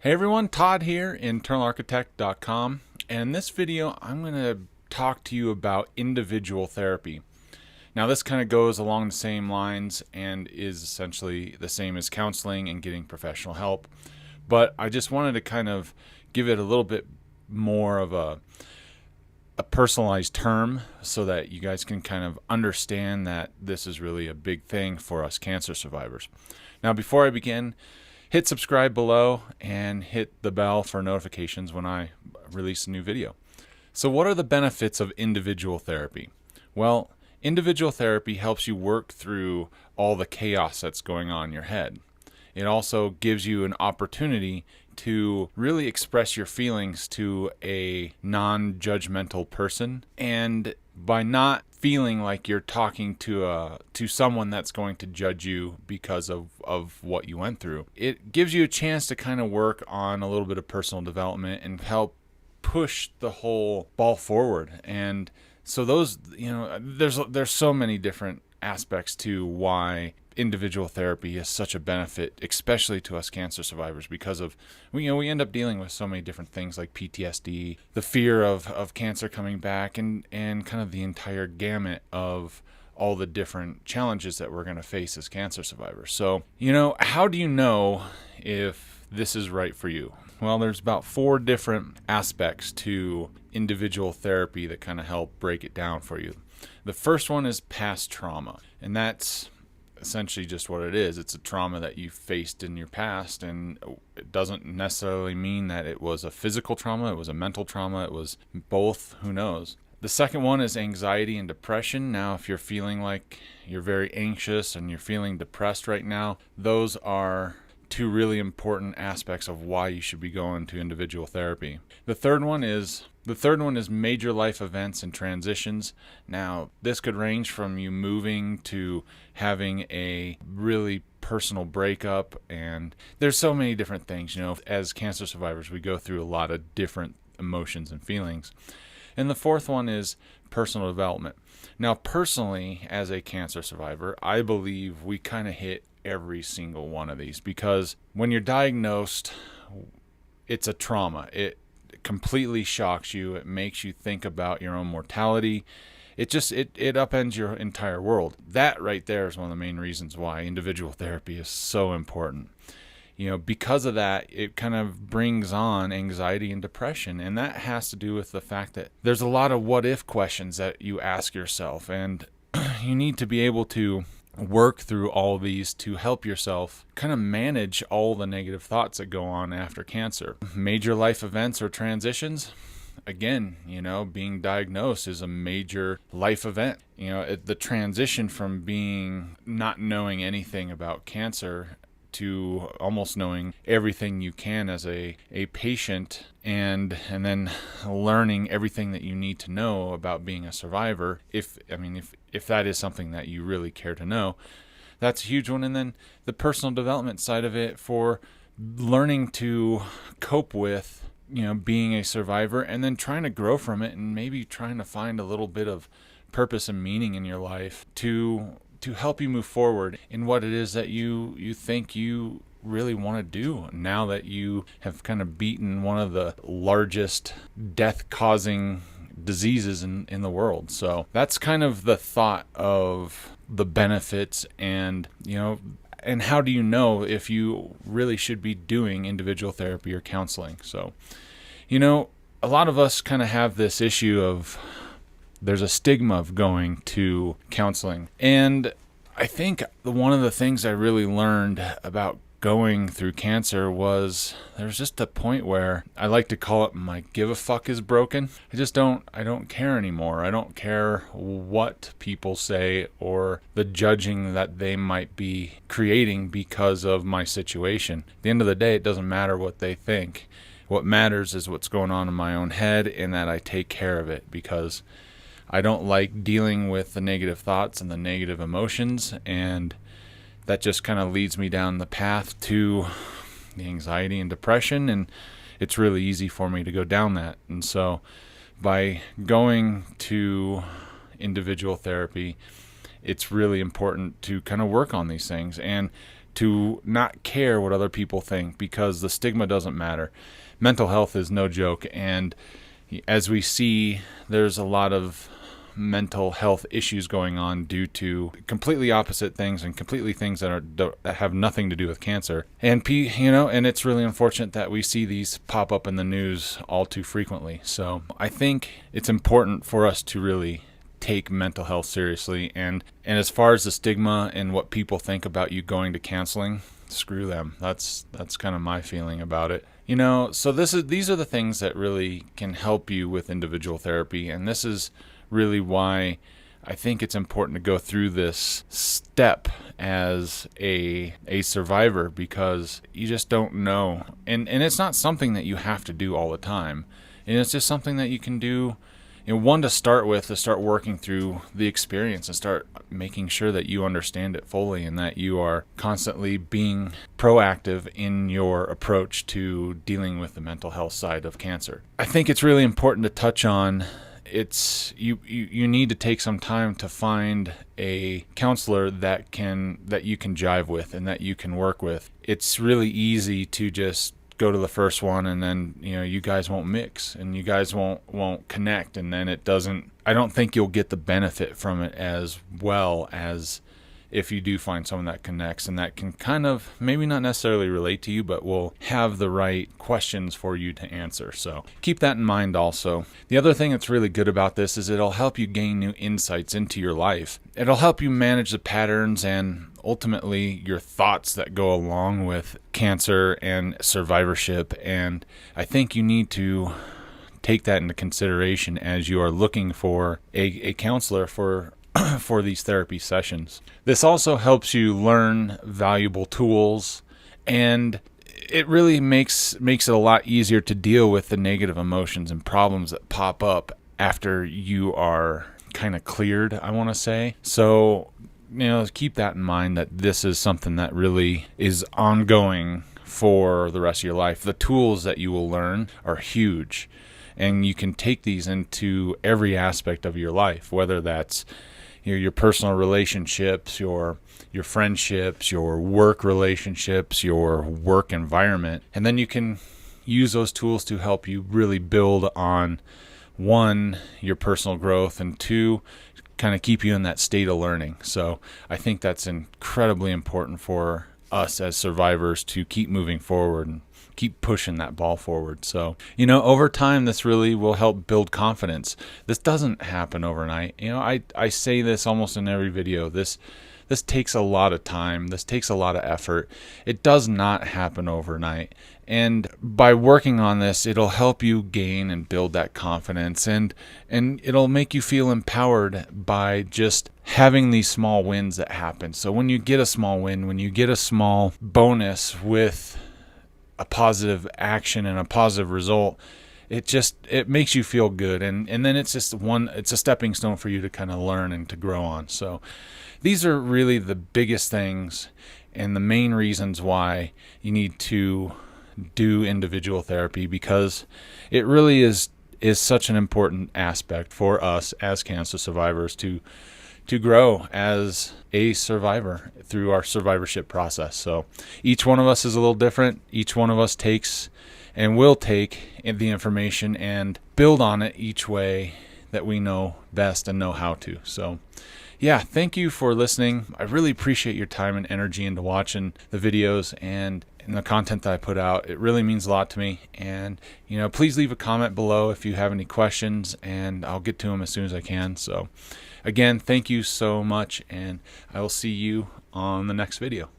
Hey everyone, Todd here, internalarchitect.com, and in this video I'm going to talk to you about individual therapy. Now this kind of goes along the same lines and is essentially the same as counseling and getting professional help, but I just wanted to kind of give it a little bit more of a personalized term so that you guys can kind of understand that this is really a big thing for us cancer survivors. Now before I begin, hit subscribe below and hit the bell for notifications when I release a new video. So what are the benefits of individual therapy? Well, individual therapy helps you work through all the chaos that's going on in your head. It also gives you an opportunity to really express your feelings to a non-judgmental person, and by not feeling like you're talking to someone that's going to judge you because of what you went through, it gives you a chance to kind of work on a little bit of personal development and help push the whole ball forward. And so those, there's so many different aspects to why individual therapy is such a benefit, especially to us cancer survivors, because of we end up dealing with so many different things like PTSD, the fear of cancer coming back, and kind of the entire gamut of all the different challenges that we're going to face as cancer survivors. So, how do you know if this is right for you? Well, there's about 4 different aspects to individual therapy that kind of help break it down for you. The first one is past trauma, and that's essentially just what it is. It's a trauma that you faced in your past, and it doesn't necessarily mean that it was a physical trauma, it was a mental trauma, it was both, who knows. The second one is anxiety and depression. Now, if you're feeling like you're very anxious and you're feeling depressed right now, those are 2 really important aspects of why you should be going to individual therapy. The third one is major life events and transitions. Now, this could range from you moving to having a really personal breakup, and there's so many different things. As cancer survivors, we go through a lot of different emotions and feelings. And the fourth one is personal development. Now, personally, as a cancer survivor, I believe we kind of hit every single one of these, because when you're diagnosed, it's a trauma. It completely shocks you. It makes you think about your own mortality. It upends your entire world. That right there is one of the main reasons why individual therapy is so important. Because of that, it kind of brings on anxiety and depression, and that has to do with the fact that there's a lot of what if questions that you ask yourself, and you need to be able to work through all these to help yourself kind of manage all the negative thoughts that go on after cancer. Major life events or transitions, again, being diagnosed is a major life event. The transition from being not knowing anything about cancer to almost knowing everything you can as a patient, and then learning everything that you need to know about being a survivor, if that is something that you really care to know, that's a huge one. And then the personal development side of it, for learning to cope with being a survivor, and then trying to grow from it, and maybe trying to find a little bit of purpose and meaning in your life to help you move forward in what it is that you think you really want to do now that you have kind of beaten one of the largest death-causing diseases in the world. So that's kind of the thought of the benefits, and how do you know if you really should be doing individual therapy or counseling. So a lot of us kind of have this issue of there's a stigma of going to counseling. And I think one of the things I really learned about going through cancer was there's just a point where I like to call it my give a fuck is broken. I don't care anymore. I don't care what people say or the judging that they might be creating because of my situation. At the end of the day, it doesn't matter what they think. What matters is what's going on in my own head, and that I take care of it, because I don't like dealing with the negative thoughts and the negative emotions, and that just kind of leads me down the path to the anxiety and depression, and it's really easy for me to go down that. And so by going to individual therapy, it's really important to kind of work on these things. And to not care what other people think, because the stigma doesn't matter. Mental health is no joke, and as we see, there's a lot of mental health issues going on due to completely opposite things, and completely things that have nothing to do with cancer. And and it's really unfortunate that we see these pop up in the news all too frequently. So I think it's important for us to really take mental health seriously, and as far as the stigma and what people think about you going to counseling, screw them. That's kind of my feeling about it. So these are the things that really can help you with individual therapy, and this is really why I think it's important to go through this step as a survivor, because you just don't know, and it's not something that you have to do all the time, and it's just something that you can do. One, to start with, to start working through the experience and start making sure that you understand it fully, and that you are constantly being proactive in your approach to dealing with the mental health side of cancer. I think it's really important to touch on, you need to take some time to find a counselor that you can jive with and that you can work with. It's really easy to just go to the first one, and then you guys won't mix, and you guys won't connect, and then I don't think you'll get the benefit from it as well as if you do find someone that connects and that can kind of maybe not necessarily relate to you, but will have the right questions for you to answer. So keep that in mind also. The other thing that's really good about this is it'll help you gain new insights into your life. It'll help you manage the patterns and ultimately your thoughts that go along with cancer and survivorship. And I think you need to take that into consideration as you are looking for a counselor for these therapy sessions. This also helps you learn valuable tools, and it really makes it a lot easier to deal with the negative emotions and problems that pop up after you are kind of cleared, I want to say. So, keep that in mind, that this is something that really is ongoing for the rest of your life. The tools that you will learn are huge, and you can take these into every aspect of your life, whether that's your personal relationships, your friendships, your work relationships, your work environment. And then you can use those tools to help you really build on, one, your personal growth, and two, kind of keep you in that state of learning. So I think that's incredibly important for us as survivors to keep moving forward and keep pushing that ball forward. So, over time, this really will help build confidence. This doesn't happen overnight. I say this almost in every video. This takes a lot of time. This takes a lot of effort. It does not happen overnight. And by working on this, it'll help you gain and build that confidence, and it'll make you feel empowered by just having these small wins that happen. So when you get a small win, when you get a small bonus with a positive action and a positive result, it makes you feel good, and then it's a stepping stone for you to kind of learn and to grow on. So these are really the biggest things and the main reasons why you need to do individual therapy, because it really is such an important aspect for us as cancer survivors to grow as a survivor through our survivorship process. So each one of us is a little different. Each one of us takes and will take the information and build on it each way that we know best and know how to. So yeah, thank you for listening. I really appreciate your time and energy into watching the videos and the content that I put out. It really means a lot to me. And, please leave a comment below if you have any questions, and I'll get to them as soon as I can. So again, thank you so much, and I will see you on the next video.